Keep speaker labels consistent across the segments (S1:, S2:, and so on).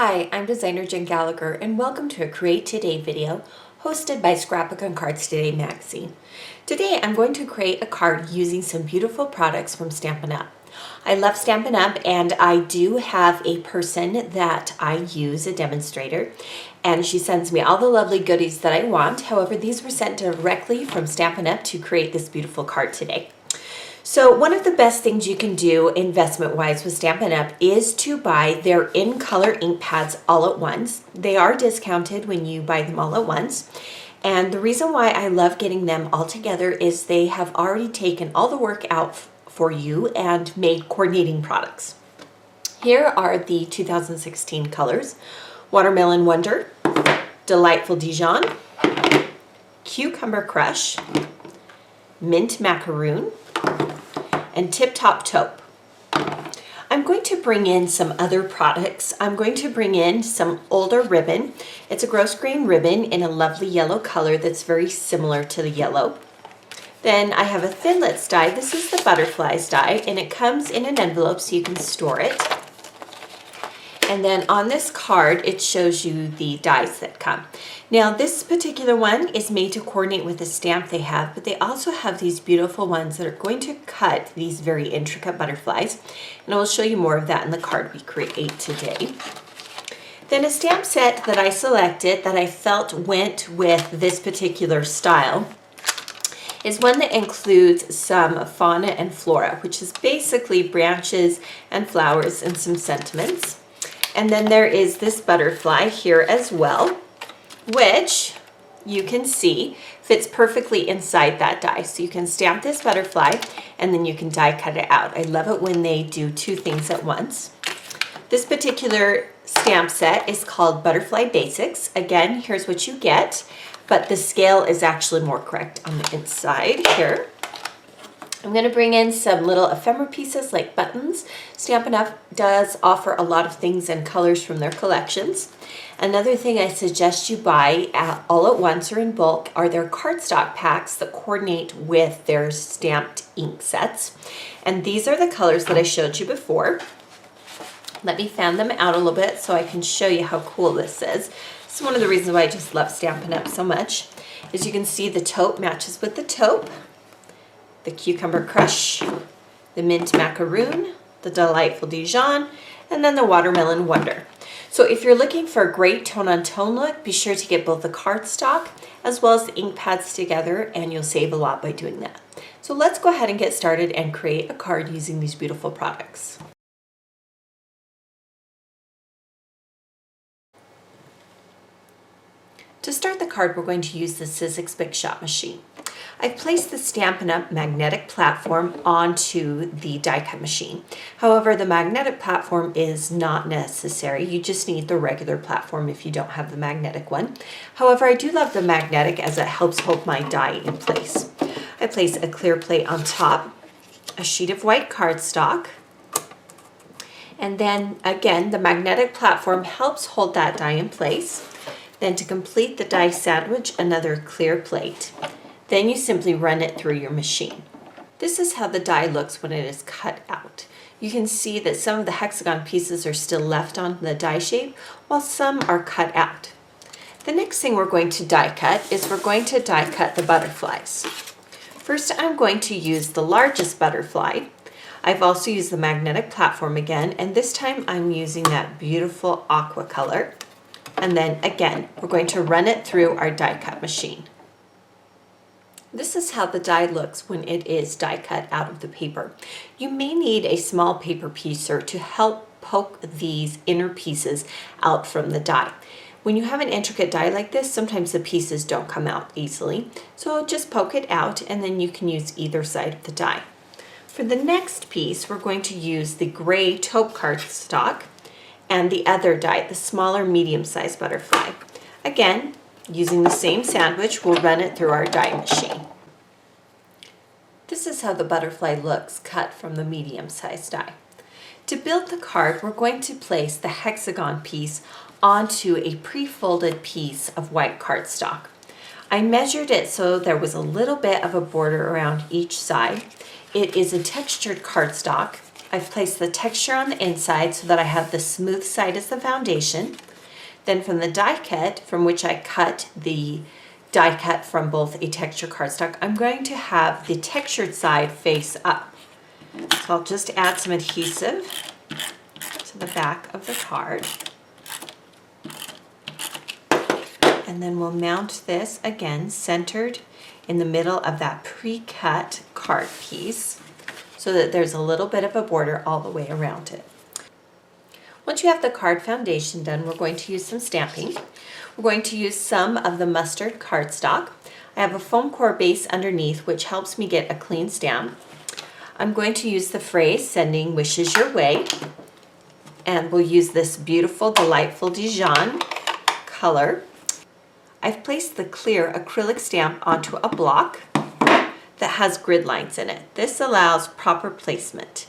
S1: Hi, I'm designer Jen Gallagher and welcome to a Create Today video hosted by Scrapbook and Cards Today magazine. Today I'm going to create a card using some beautiful products from Stampin' Up! I love Stampin' Up! And I do have a person that I use, a demonstrator, and she sends me all the lovely goodies that I want. However, these were sent directly from Stampin' Up! To create this beautiful card today. So one of the best things you can do investment-wise with Stampin' Up! Is to buy their in-color ink pads all at once. They are discounted when you buy them all at once. And the reason why I love getting them all together is they have already taken all the work out for you and made coordinating products. Here are the 2016 colors: Watermelon Wonder, Delightful Dijon, Cucumber Crush, Mint Macaroon, and Tip Top Taupe. I'm going to bring in some other products. I'm going to bring in some older ribbon. It's a gross grain ribbon in a lovely yellow color that's very similar to the yellow. Then I have a Thinlits die. This is the Butterflies die, and it comes in an envelope so you can store it. And then on this card, it shows you the dies that come. Now, this particular one is made to coordinate with the stamp they have, but they also have these beautiful ones that are going to cut these very intricate butterflies. And I will show you more of that in the card we create today. Then a stamp set that I selected that I felt went with this particular style is one that includes some fauna and flora, which is basically branches and flowers and some sentiments. And then there is this butterfly here as well, which you can see fits perfectly inside that die. So you can stamp this butterfly and then you can die cut it out. I love it when they do two things at once. This particular stamp set is called Butterfly Basics. Again, here's what you get, but the scale is actually more correct on the inside here. I'm going to bring in some little ephemera pieces like buttons. Stampin' Up! Does offer a lot of things and colors from their collections. Another thing I suggest you buy all at once or in bulk are their cardstock packs that coordinate with their stamped ink sets. And these are the colors that I showed you before. Let me fan them out a little bit so I can show you how cool this is. This is one of the reasons why I just love Stampin' Up! So much. As you can see, the taupe matches with the taupe, the Cucumber Crush, the Mint Macaroon, the Delightful Dijon, and then the Watermelon Wonder. So if you're looking for a great tone-on-tone look, be sure to get both the cardstock as well as the ink pads together, and you'll save a lot by doing that. So let's go ahead and get started and create a card using these beautiful products. To start the card, we're going to use the Sizzix Big Shot machine. I've placed the Stampin' Up! Magnetic platform onto the die cut machine. However, the magnetic platform is not necessary. You just need the regular platform if you don't have the magnetic one. However, I do love the magnetic as it helps hold my die in place. I place a clear plate on top, a sheet of white cardstock, and then again, the magnetic platform helps hold that die in place. Then to complete the die sandwich, another clear plate. Then you simply run it through your machine. This is how the die looks when it is cut out. You can see that some of the hexagon pieces are still left on the die shape, while some are cut out. The next thing we're going to die cut is we're going to die cut the butterflies. First, I'm going to use the largest butterfly. I've also used the magnetic platform again, and this time I'm using that beautiful aqua color. And then again, we're going to run it through our die cut machine. This is how the die looks when it is die cut out of the paper. You may need a small paper piecer to help poke these inner pieces out from the die. When you have an intricate die like this, sometimes the pieces don't come out easily. So just poke it out and then you can use either side of the die. For the next piece, we're going to use the gray taupe cardstock and the other die, the smaller medium-sized butterfly. Again, using the same sandwich, we'll run it through our die machine. This is how the butterfly looks cut from the medium-sized die. To build the card, we're going to place the hexagon piece onto a pre-folded piece of white cardstock. I measured it so there was a little bit of a border around each side. It is a textured cardstock, I've placed the texture on the inside so that I have the smooth side as the foundation. Then from the die cut, from which I cut the die cut from both a texture cardstock, I'm going to have the textured side face up. So I'll just add some adhesive to the back of the card. And then we'll mount this again centered in the middle of that pre-cut card piece so that there's a little bit of a border all the way around it. Once you have the card foundation done, we're going to use some stamping. We're going to use some of the mustard cardstock. I have a foam core base underneath which helps me get a clean stamp. I'm going to use the phrase "Sending wishes your way," and we'll use this beautiful, delightful Dijon color. I've placed the clear acrylic stamp onto a block that has grid lines in it. This allows proper placement.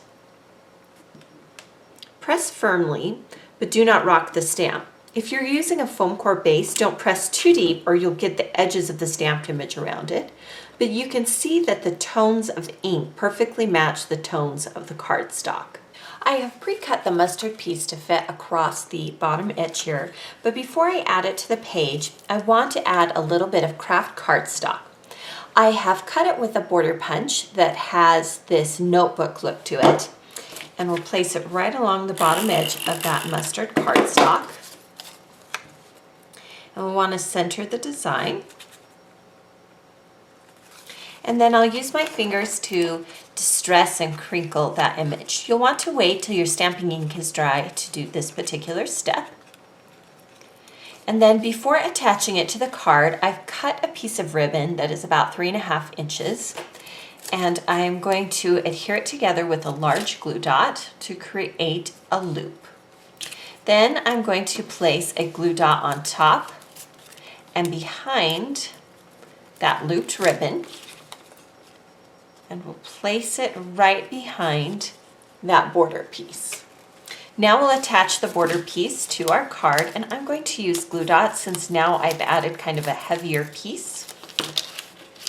S1: Press firmly, but do not rock the stamp. If you're using a foam core base, don't press too deep or you'll get the edges of the stamped image around it. But you can see that the tones of ink perfectly match the tones of the cardstock. I have pre-cut the mustard piece to fit across the bottom edge here, but before I add it to the page, I want to add a little bit of craft cardstock. I have cut it with a border punch that has this notebook look to it, and we'll place it right along the bottom edge of that mustard cardstock. And we want to center the design. And then I'll use my fingers to distress and crinkle that image. You'll want to wait till your stamping ink is dry to do this particular step. And then before attaching it to the card, I've cut a piece of ribbon that is about 3.5 inches. And I am going to adhere it together with a large glue dot to create a loop. Then I'm going to place a glue dot on top and behind that looped ribbon, and we'll place it right behind that border piece. Now we'll attach the border piece to our card, and I'm going to use glue dots since now I've added kind of a heavier piece.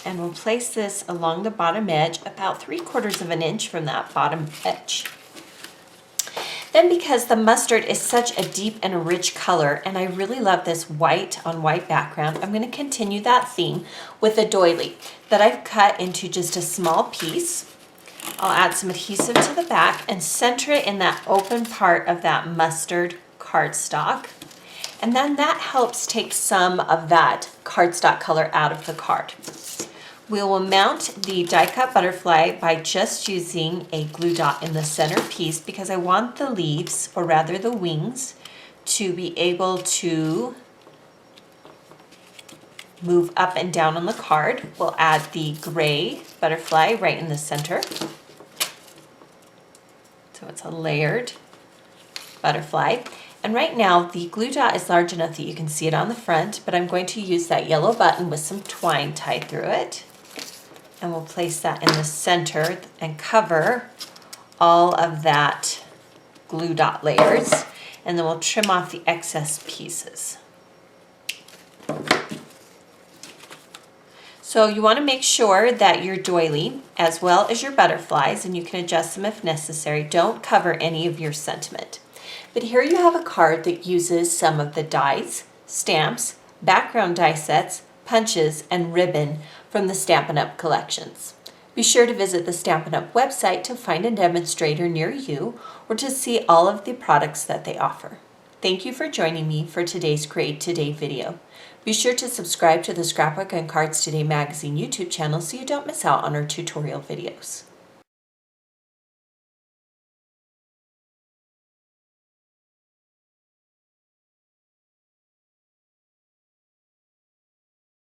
S1: And we'll place this along the bottom edge, about 3/4 of an inch from that bottom edge. Then because the mustard is such a deep and a rich color, and I really love this white on white background, I'm going to continue that theme with a doily that I've cut into just a small piece. I'll add some adhesive to the back and center it in that open part of that mustard cardstock. And then that helps take some of that cardstock color out of the card. We will mount the die cut butterfly by just using a glue dot in the center piece because I want the leaves, or rather the wings, to be able to move up and down on the card. We'll add the gray butterfly right in the center. So it's a layered butterfly. And right now the glue dot is large enough that you can see it on the front, but I'm going to use that yellow button with some twine tied through it. And we'll place that in the center and cover all of that glue dot layers. And then we'll trim off the excess pieces. So you want to make sure that your doily, as well as your butterflies, and you can adjust them if necessary, don't cover any of your sentiment. But here you have a card that uses some of the dies, stamps, background die sets, punches, and ribbon from the Stampin' Up! Collections. Be sure to visit the Stampin' Up! Website to find a demonstrator near you or to see all of the products that they offer. Thank you for joining me for today's Create Today video. Be sure to subscribe to the Scrapbook and Cards Today magazine YouTube channel so you don't miss out on our tutorial videos.